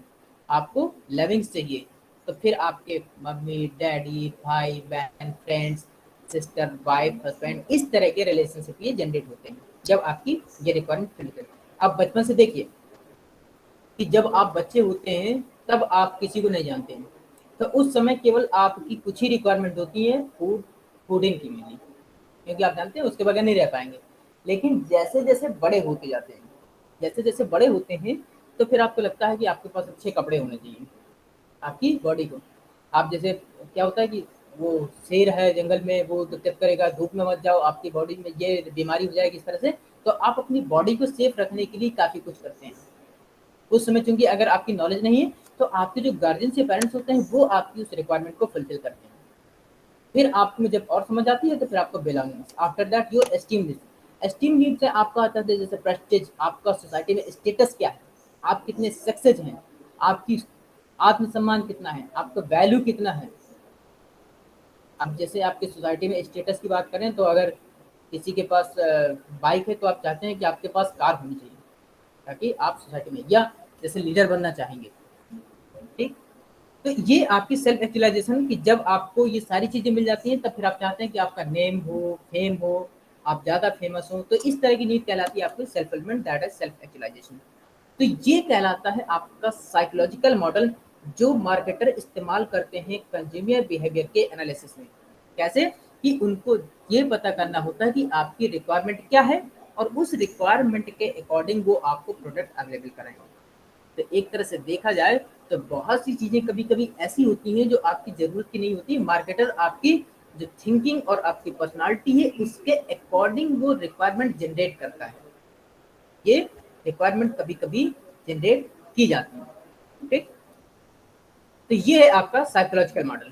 आपको लविंग्स चाहिए। तो फिर आपके मम्मी डैडी भाई बहन फ्रेंड्स सिस्टर वाइफ हस्बैंड इस तरह के रिलेशनशिप ये जनरेट होते हैं जब आपकी ये रिक्वायरमेंट फिल करें। आप बचपन से देखिए कि जब आप बच्चे होते हैं तब आप किसी को नहीं जानते हैं, तो उस समय केवल आपकी कुछ ही रिक्वायरमेंट होती है, फूडिंग की मिली, क्योंकि आप जानते हैं उसके बगैर नहीं रह पाएंगे। लेकिन जैसे जैसे बड़े होते जाते हैं, जैसे जैसे बड़े होते हैं तो फिर आपको लगता है कि आपके पास अच्छे कपड़े होने चाहिए आपकी बॉडी को। आप जैसे क्या होता है कि वो शेर है जंगल में, वो दिक्कत करेगा, धूप में मत जाओ, आपकी बॉडी में ये बीमारी हो जाएगी इस तरह से, तो आप अपनी बॉडी को सेफ रखने के लिए काफ़ी कुछ करते हैं। उस समय चूंकि अगर आपकी नॉलेज नहीं है तो आपके जो गार्जियन से पेरेंट्स होते हैं वो आपकी उस रिक्वायरमेंट को फुलफिल करते हैं। फिर आप में जब और समझ आती है तो फिर आपको belongings, after that your esteem needs. Esteem needs से आपका आता है जैसे प्रेस्टीज, आपका सोसाइटी में स्टेटस क्या है, आप कितने सक्सेस हैं, आपकी आत्मसम्मान कितना है, आपका वैल्यू कितना है। अब जैसे आपकी सोसाइटी में स्टेटस की बात करें तो अगर किसी के पास बाइक है तो आप चाहते हैं कि आपके पास कार होनी चाहिए ताकि आप सोसाइटी में या जैसे लीडर बनना चाहेंगे। ठीक, तो ये आपकी सेल्फ एक्चुअलाइजेशन की जब आपको ये सारी चीज़ें मिल जाती हैं तब फिर आप चाहते हैं कि आपका नेम हो, फेम हो, आप ज़्यादा फेमस हो, तो इस तरह की नीड कहलाती है आपकी self fulfilment, that is self actualisation. तो ये कहलाता है आपका साइकोलॉजिकल मॉडल जो मार्केटर इस्तेमाल करते हैं कंज्यूमर बिहेवियर के एनालिसिस में। कैसे कि उनको ये पता करना होता है कि आपकी रिक्वायरमेंट क्या है और उस रिक्वायरमेंट के अकॉर्डिंग वो आपको प्रोडक्ट अवेलेबल कराएंगे। तो एक तरह से देखा जाए तो बहुत सी चीज़ें कभी कभी ऐसी होती हैं जो आपकी ज़रूरत की नहीं होती, मार्केटर आपकी जो थिंकिंग और आपकी पर्सनालिटी है उसके अकॉर्डिंग वो रिक्वायरमेंट जनरेट करता है। ये रिक्वायरमेंट कभी कभी जनरेट की जाती है। ठीक, तो ये है आपका साइकोलॉजिकल मॉडल।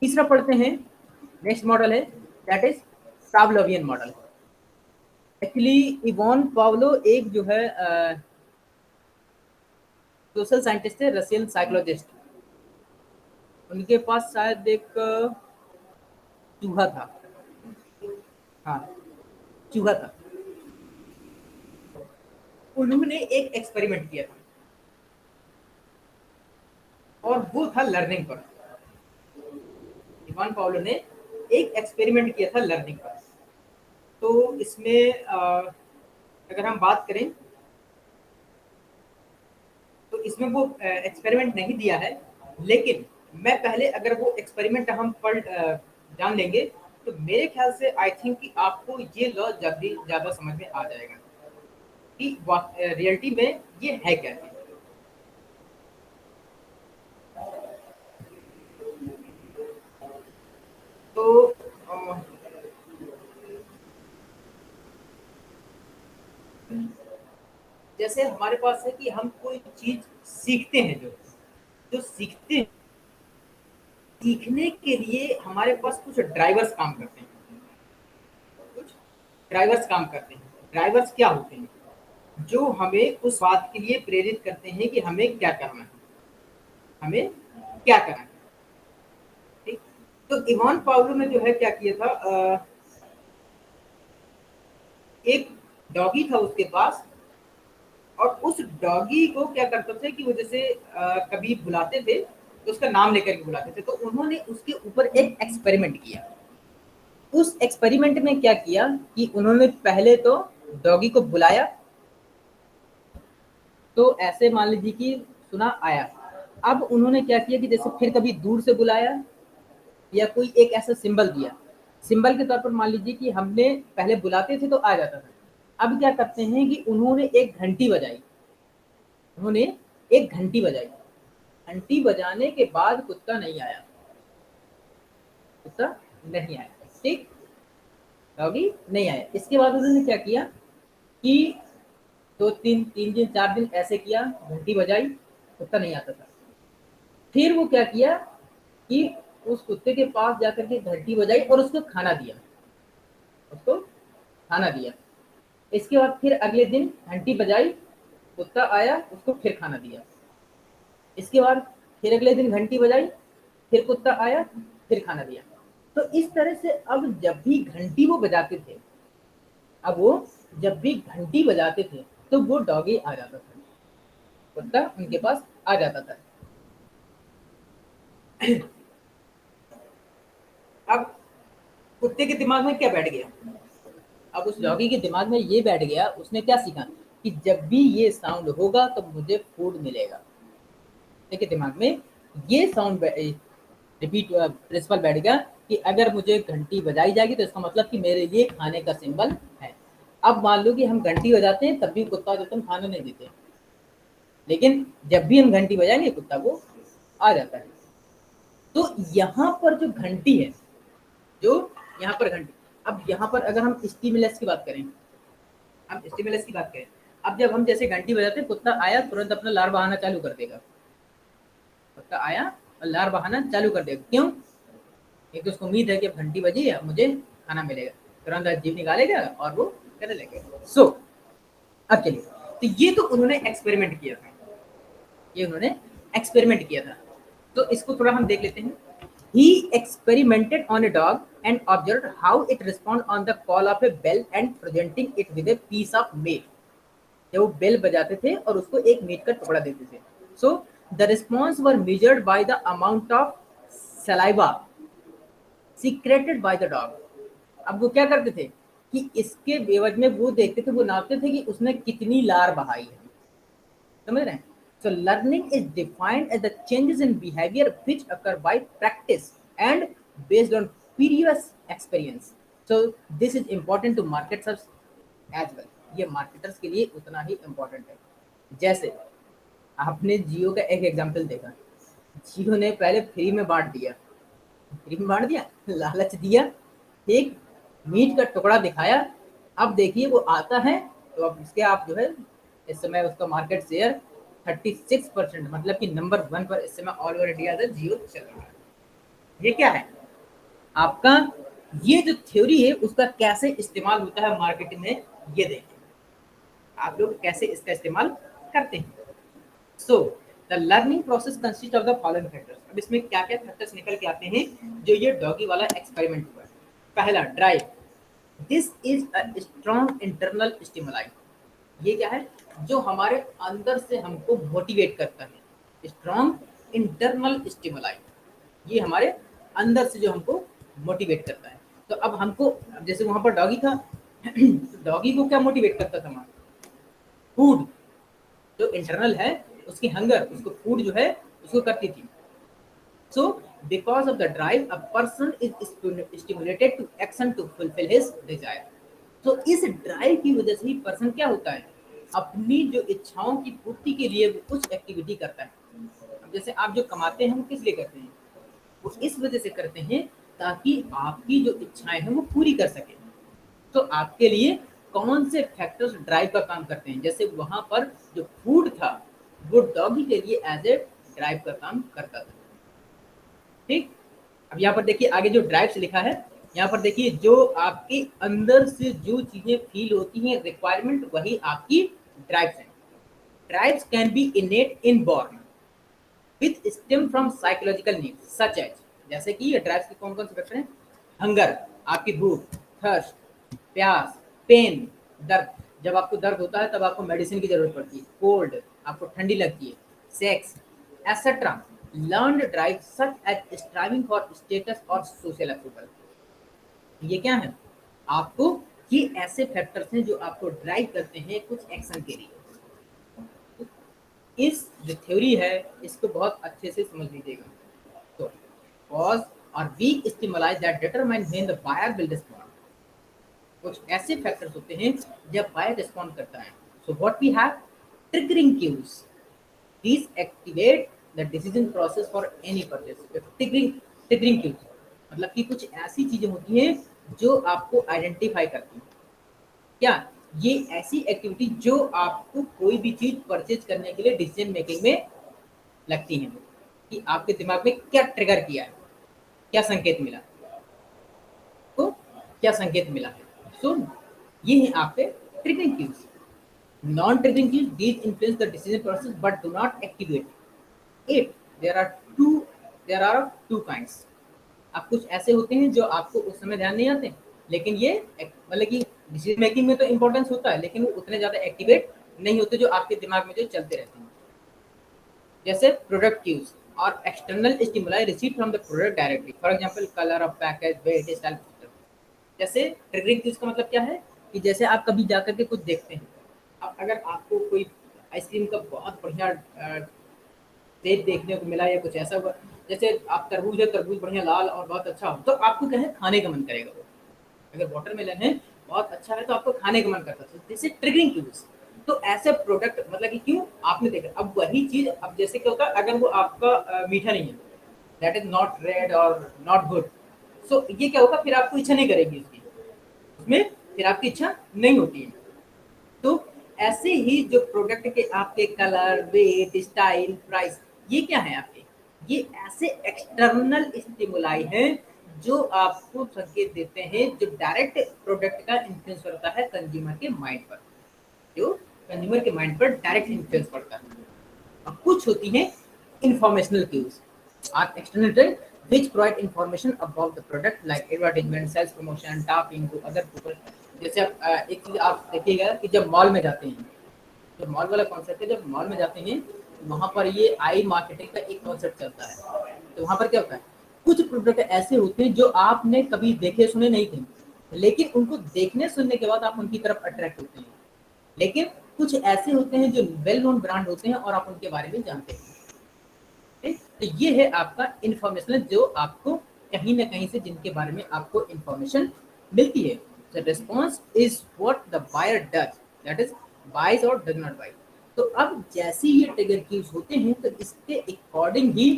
तीसरा पढ़ते हैं, नेक्स्ट मॉडल है that is Pavlovian model. Actually Ivan Pavlov एक जो है सोशल साइंटिस्ट थे, रशियन साइकोलॉजिस्ट। उनके पास शायद एक चूहा था, हाँ चूहा था। उन्होंने एक एक्सपेरिमेंट किया था और वो था लर्निंग पर। इवान पावलो ने एक एक्सपेरिमेंट किया था लर्निंग पर। तो इसमें अगर हम बात करें तो इसमें वो एक्सपेरिमेंट नहीं दिया है, लेकिन मैं पहले अगर वो एक्सपेरिमेंट हम पढ़ जान लेंगे तो मेरे ख्याल से आई थिंक कि आपको ये लॉ ज़्यादा समझ में आ जाएगा कि रियलिटी में ये है क्या है। तो जैसे हमारे पास है कि हम कोई चीज सीखते हैं, जो जो सीखते हैं, सीखने के लिए हमारे पास कुछ ड्राइवर्स काम करते हैं, कुछ ड्राइवर्स काम करते हैं। ड्राइवर्स क्या होते हैं, जो हमें उस बात के लिए प्रेरित करते हैं कि हमें क्या करना है, हमें क्या करना है। ठीक, तो इवान पावलो ने जो है क्या किया था, एक डॉगी था उसके पास और उस डॉगी को क्या करते थे कि वो जैसे कभी बुलाते थे तो उसका नाम लेकर के बुलाते थे। तो उन्होंने उसके ऊपर एक एक्सपेरिमेंट किया। उस एक्सपेरिमेंट में क्या किया कि उन्होंने पहले तो डॉगी को बुलाया, तो ऐसे मान लीजिए कि सुना आया, अब उन्होंने क्या किया कि जैसे फिर कभी दूर से बुलाया या कोई एक ऐसा सिंबल दिया, सिंबल के तौर पर मान लीजिए कि हमने पहले बुलाते थे तो आ जाता था, अब क्या करते हैं कि उन्होंने एक घंटी बजाई, उन्होंने एक घंटी बजाई, घंटी बजाने के बाद कुत्ता नहीं आया, कुत्ता नहीं आया, ठीक, डॉगी नहीं आया। इसके बाद उन्होंने क्या किया कि दो तीन तीन दिन 4 दिन ऐसे किया, घंटी बजाई, कुत्ता नहीं आता था। फिर वो क्या किया कि उस कुत्ते के पास जाकर के घंटी बजाई और उसको खाना दिया, उसको खाना दिया। इसके बाद फिर अगले दिन घंटी बजाई, कुत्ता आया, उसको फिर खाना दिया। इसके बाद फिर अगले दिन घंटी बजाई, फिर कुत्ता आया, फिर खाना दिया। तो इस तरह से अब जब भी घंटी वो बजाते थे, अब वो जब भी घंटी बजाते थे तो वो डॉगी आ जाता था, कुत्ता उनके पास आ जाता था। अब कुत्ते के दिमाग में क्या बैठ गया, अब उस डॉगी के दिमाग में ये बैठ गया, उसने क्या सीखा कि जब भी ये साउंड होगा तो मुझे फूड मिलेगा। कुत्ते के दिमाग में ये साउंड रिपीट प्रिंसिपल बैठ गया कि अगर मुझे घंटी बजाई जाएगी तो इसका मतलब कि मेरे लिए खाने का सिंबल है। अब मान लो कि हम घंटी बजाते हैं तब भी कुत्ता जो तुम खाना नहीं देते, लेकिन जब भी हम घंटी बजाएंगे कुत्ता को आ जाता है। तो यहाँ पर जो घंटी है, जो यहाँ पर घंटी, अब यहाँ पर अगर हम स्टिमुलस की बात करें, हम स्टिमुलस की बात करें, अब जब हम जैसे घंटी बजाते हैं कुत्ता आया तुरंत अपना लार बहाना चालू कर देगा, कुत्ता आया और लार बहाना चालू कर देगा। क्यों? एक तो उसको उम्मीद है कि अब घंटी बजी है मुझे खाना मिलेगा, तुरंत जीभ निकालेगा और वो करने लगेगा। सो अब चलिए, तो ये तो उन्होंने एक्सपेरिमेंट किया था, ये उन्होंने एक्सपेरिमेंट किया था। तो इसको थोड़ा हम देख लेते हैं। He experimented on a dog and observed how it responded on the call of a bell and presenting it with a piece of meat. जब वो बेल बजाते थे और उसको एक मीट का टुकड़ा देते थे। So the response were measured by the amount of saliva secreted by the dog. अब वो क्या करते थे कि इसके बेवज में वो देखते थे, वो नापते थे कि उसने कितनी लार बहाई है, समझ रहे हैं? So learning is defined as the changes in behavior which occur by practice and based on previous experience. So this is important to marketers as well. ये marketers के लिए उतना ही important है। जैसे आपने जियो का एक एग्जाम्पल देखा, जियो ने पहले फ्री में बांट दिया, फ्री में बांट दिया, लालच दिया, एक मीट का टुकड़ा दिखाया, अब देखिए वो आता है तो अब इसके आप जो है इस समय उसका मार्केट शेयर 36%, मतलब कि नंबर 1 पर इस समय ऑल ओवर इंडिया से जियो चल रहा है। ये क्या है आपका, ये जो थ्योरी है उसका कैसे इस्तेमाल होता है मार्केटिंग में, ये देखें आप लोग कैसे इसका इस्तेमाल करते हैं। So the learning process consist of the following factors. अब इसमें क्या क्या फैक्टर्स निकल के आते हैं जो ये डॉगी वाला एक्सपेरिमेंट हुआ है। पहला, drive, this is a strong internal stimuli. ये क्या है, जो हमारे अंदर से हमको मोटिवेट करता है, स्ट्रॉन्ग इंटरनल स्टिमुलाई, ये हमारे अंदर से जो हमको मोटिवेट करता है। तो अब हमको, जैसे वहां पर डॉगी था, डॉगी को क्या मोटिवेट करता था वहां, फूड, जो इंटरनल है उसकी हंगर, उसको फूड जो है उसको करती थी। So because of the drive a person is stimulated to action to fulfil his desire. तो इस ड्राइव की वजह से ही पर्सन क्या होता है, अपनी जो इच्छाओं की पूर्ति के लिए वो कुछ एक्टिविटी करता है। अब जैसे आप जो कमाते हैं वो किस लिए करते हैं, वो इस वजह से करते हैं ताकि आपकी जो इच्छाएं हैं वो पूरी कर सके। तो आपके लिए कौन से फैक्टर्स ड्राइव का काम करते हैं, जैसे वहां पर जो फूड था वो डॉगी के लिए एज ए ड्राइव का काम करता था। ठीक, अब यहाँ पर देखिए आगे जो ड्राइव्स लिखा है, यहाँ पर देखिए जो आपके अंदर से जो चीजें फील होती हैं रिक्वायरमेंट, वही आपकी ड्राइव्स हैं। Drives can be innate inborn with stem from psychological needs such as, जैसे कि ये ड्राइव्स के कौन कौन से फैक्टर हैं, हंगर, आपकी भूख, थर्स्ट, प्यास, पेन, दर्द, जब आपको दर्द होता है तब आपको मेडिसिन की जरूरत पड़ती है, कोल्ड, आपको ठंडी लगती है, sex, etcetera, learned drive such as striving for status or social approval. ये क्या है, आपको ये ऐसे फैक्टर्स हैं जो आपको ड्राइव करते हैं कुछ एक्शन के लिए। इस जो थ्योरी है इसको बहुत अच्छे से समझ लीजिएगा। तो cause और weak stimuli that determine when the buyer will respond। कुछ ऐसे फैक्टर्स होते हैं जब बायर रिस्पॉन्ड करता है। So what we have, triggering cues, these activate the decision process for any purchase। Triggering cues मतलब कि कुछ ऐसी चीजें होती हैं जो आपको आइडेंटिफाई करती हैं। क्या ये ऐसी एक्टिविटी जो आपको कोई भी चीज परचेज करने के लिए डिसीजन मेकिंग में लगती हैं, कि आपके दिमाग में क्या ट्रिगर किया है, क्या संकेत मिला, तो क्या संकेत मिला है। सो ये है आपके triggering cues. Non triggering cues, these influence the decision process but do not activate it. There are two kinds. अब कुछ ऐसे होते हैं जो आपको उस समय ध्यान नहीं आते, लेकिन ये मतलब कि डिसीजन मेकिंग में तो इंपॉर्टेंस होता है, लेकिन वो उतने ज्यादा एक्टिवेट नहीं होते जो आपके दिमाग में जो चलते रहते हैं। जैसे प्रोडक्ट क्यूज और external stimuli receive from the product directly, for example colour of package, weight, style. जैसे ट्रिगरिंग क्यूज का मतलब क्या है कि जैसे आप कभी जाकर के कुछ देखते हैं, अब अगर आपको कोई आइसक्रीम का बहुत बढ़िया सेब देखने को मिला या कुछ ऐसा हुआ, जैसे आप तरबूज है, तरबूज बढ़िया लाल और बहुत अच्छा हो, तो आपको क्या है, खाने का मन करेगा। अगर वाटरमेलन है बहुत अच्छा है तो आपको खाने का मन करता है। जैसे ट्रिगरिंग क्यूज। तो ऐसे प्रोडक्ट मतलब कि क्यों आपने देखा, अब वही चीज, अब जैसे क्या होता है, अगर वो आपका मीठा नहीं है, दैट इज नॉट रेड और नॉट गुड, सो ये क्या होगा, फिर आपको इच्छा नहीं करेगी उसकी, उसमें फिर आपकी इच्छा नहीं होती है। तो ऐसे ही जो प्रोडक्ट के आपके कलर, वेट, स्टाइल, प्राइस, ये क्या है आपके, ये ऐसे एक्सटर्नल स्टिमुलाई हैं जो आपको संकेत देते हैं, जो डायरेक्ट प्रोडक्ट का इन्फ्लुएंस करता है कंज्यूमर के माइंड पर, जो कंज्यूमर के माइंड पर डायरेक्ट इन्फ्लुएंस करता है। और कुछ होती हैं इंफॉर्मेशनल क्यूज और external trend which provide information about the product like advertisement, sales promotion, talking to other people। जैसे आप एक चीज आप देखिएगा कि जब मॉल में जाते हैं, जो मॉल वाला कॉन्सेप्ट है, जब मॉल में जाते हैं वहाँ पर ये आई मार्केटिंग का एक कॉन्सेप्ट चलता है। तो वहाँ पर क्या होता है, कुछ प्रोडक्ट ऐसे होते हैं जो आपने कभी देखे सुने नहीं थे, लेकिन उनको देखने सुनने के बाद आप उनकी तरफ अट्रैक्ट होते हैं। लेकिन कुछ ऐसे होते हैं जो वेल नोन ब्रांड होते हैं और आप उनके बारे में जानते हैं। तो ये है आपका इंफॉर्मेशन जो आपको कहीं ना कहीं से, जिनके बारे में आपको इंफॉर्मेशन मिलती है। The response is what the buyer does, that is buys और डज नॉट बाय। तो अब जैसे ये ट्रिगर कीज होते हैं तो इसके अकॉर्डिंग ही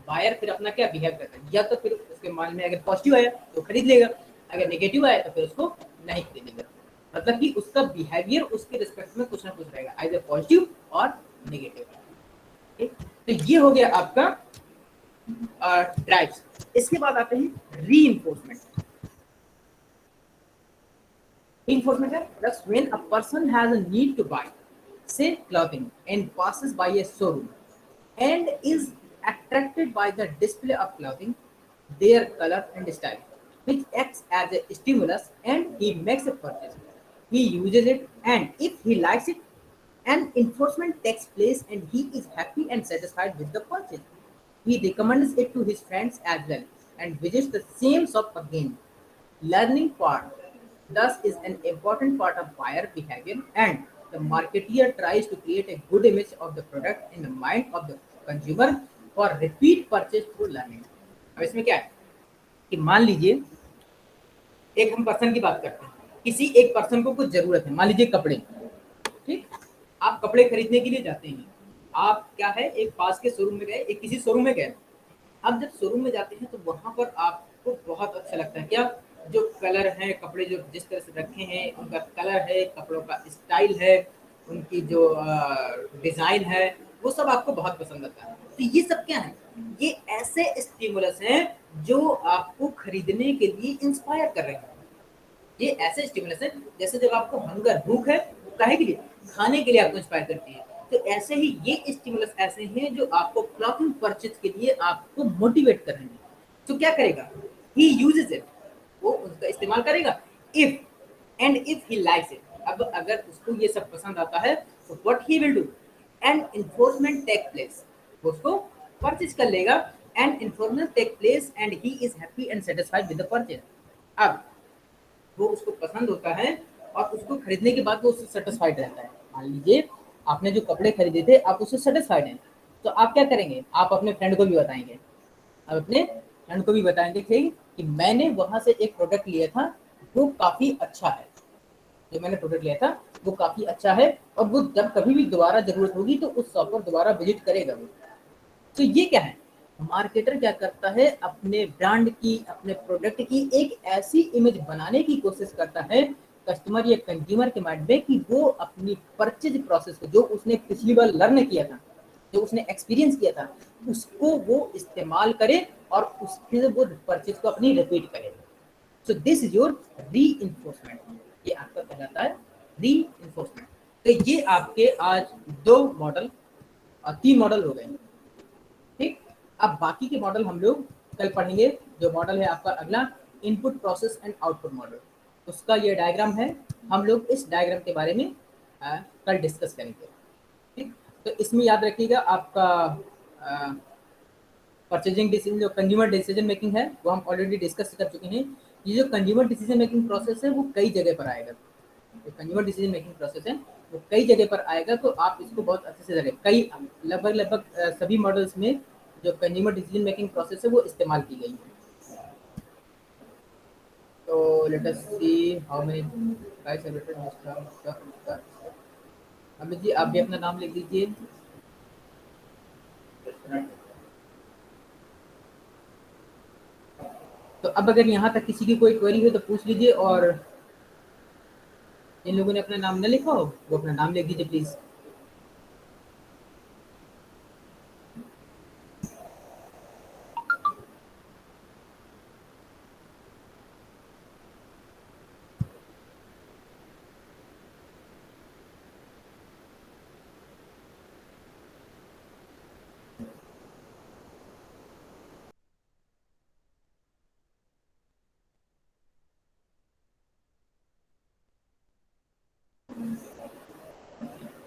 बायर फिर अपना क्या बिहेव करता है, या तो फिर उसके माल में अगर पॉजिटिव आया तो खरीद लेगा, अगर नेगेटिव आया तो फिर उसको नहीं खरीदेगा। मतलब कि उसका बिहेवियर उसके रिस्पेक्ट में कुछ ना कुछ रहेगा, आइदर पॉजिटिव और नेगेटिव। तो ये हो गया आपका ड्राइव्स। इसके बाद आते हैं रीइंफोर्समेंट। Reinforcement है that's when a person has a need to buy, say clothing, and passes by a showroom and is attracted by the display of clothing, their color and style, which acts as a stimulus, and he makes a purchase. He uses it, and if he likes it, an enforcement takes place, and he is happy and satisfied with the purchase. He recommends it to his friends as well, and visits the same shop again. Learning part thus is an important part of buyer behavior, and the marketeer tries to create a good image of the product in the mind of the consumer for repeat purchase through learning। अब इसमें क्या है कि मान लीजिए एक हम person की बात करते हैं, किसी एक पर्सन को कुछ जरूरत है, मान लीजिए कपड़े, ठीक, आप कपड़े खरीदने के लिए जाते हैं, आप क्या है एक पास के शोरूम में गए, एक किसी शोरूम में गए। अब जब शोरूम में जाते हैं तो वहां पर आपको बहुत अच्छा लगता है, क्या, जो कलर है, कपड़े जो जिस तरह से रखे हैं, उनका कलर है, कपड़ों का स्टाइल है, उनकी जो डिजाइन है, वो सब आपको बहुत पसंद आता है। तो ये सब क्या है, ये ऐसे स्टिमुलस हैं जो आपको खरीदने के लिए इंस्पायर कर रहे हैं। ये ऐसे स्टिमुलस है, जैसे जब आपको हंगर, भूख है, काहे के लिए, खाने के लिए आपको इंस्पायर करती है। तो ऐसे ही ये स्टिमुलस ऐसे हैं जो आपको क्लॉथिंग परचेज के लिए आपको मोटिवेट कर रहे हैं। तो क्या करेगा, ही यूजेस इट, वो उसका इस्तेमाल करेगा, if and if he likes it, अब अगर उसको ये सब पसंद आता है तो what he will do, and enforcement take place, वो उसको परचेज कर लेगा, and enforcement take place and he is happy and satisfied with the purchase. अब वो उसको पसंद होता है और उसको खरीदने के बाद वो उससे सेटिस्फाइड रहता है। मान लीजिए आपने जो कपड़े खरीदे थे आप उससे सेटिस्फाइड हैं, तो आप क्या करेंगे, आप अपने फ्रेंड को भी बताएंगे, आप अपने फ्रेंड को भी बताएंगे कि मैंने वहां से एक प्रोडक्ट लिया था वो काफ़ी अच्छा है, जो मैंने प्रोडक्ट लिया था वो काफ़ी अच्छा है, और वो जब कभी भी दोबारा ज़रूरत होगी तो उस शॉप पर दोबारा विजिट करेगा वो। तो ये क्या है, मार्केटर क्या करता है, अपने ब्रांड की, अपने प्रोडक्ट की एक ऐसी इमेज बनाने की कोशिश करता है कस्टमर या कंज्यूमर के माइंड में कि वो अपनी परचेज प्रोसेस को, जो उसने पिछली बार लर्न किया था, जो उसने एक्सपीरियंस किया था, उसको वो इस्तेमाल करे और उसके वो परचेज को अपनी रिपीट करे। सो दिस इज योर री इन्फोर्समेंट, ये आपका कहलाता है री इन्फोर्समेंट। तो ये आपके आज 2 मॉडल और 3 मॉडल हो गए, ठीक। अब बाकी के मॉडल हम लोग कल पढ़ेंगे। जो मॉडल है आपका अगला, input process and output model, उसका ये डायग्राम है, हम लोग इस डायग्राम के बारे में कल डिस्कस करेंगे, ठीक। तो इसमें याद रखिएगा आपका परचेजिंग डिसीजन, जो कंज्यूमर डिसीजन मेकिंग है वो हम ऑलरेडी डिस्कस कर चुके हैं। ये जो कंज्यूमर डिसीजन मेकिंग प्रोसेस है वो कई जगह पर आएगा, जो कंज्यूमर डिसीजन मेकिंग प्रोसेस है वो कई जगह पर आएगा, तो आप इसको बहुत अच्छे से जानें। कई लगभग सभी मॉडल्स में जो कंज्यूमर डिसीजन मेकिंग प्रोसेस है वो इस्तेमाल की गई है। तो let us see how many guys celebrated mister Amit ji, आप भी अपना नाम लिख दीजिए। तो अब अगर यहाँ तक किसी की कोई क्वेरी हो तो पूछ लीजिए, और जिन लोगों ने अपना नाम न लिखा हो वो अपना नाम लिख दीजिए please.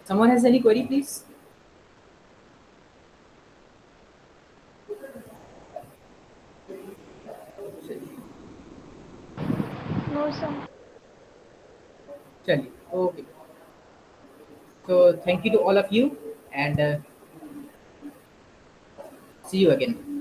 Someone has any query please? No sir. चलिए, okay. So thank you to all of you and see you again.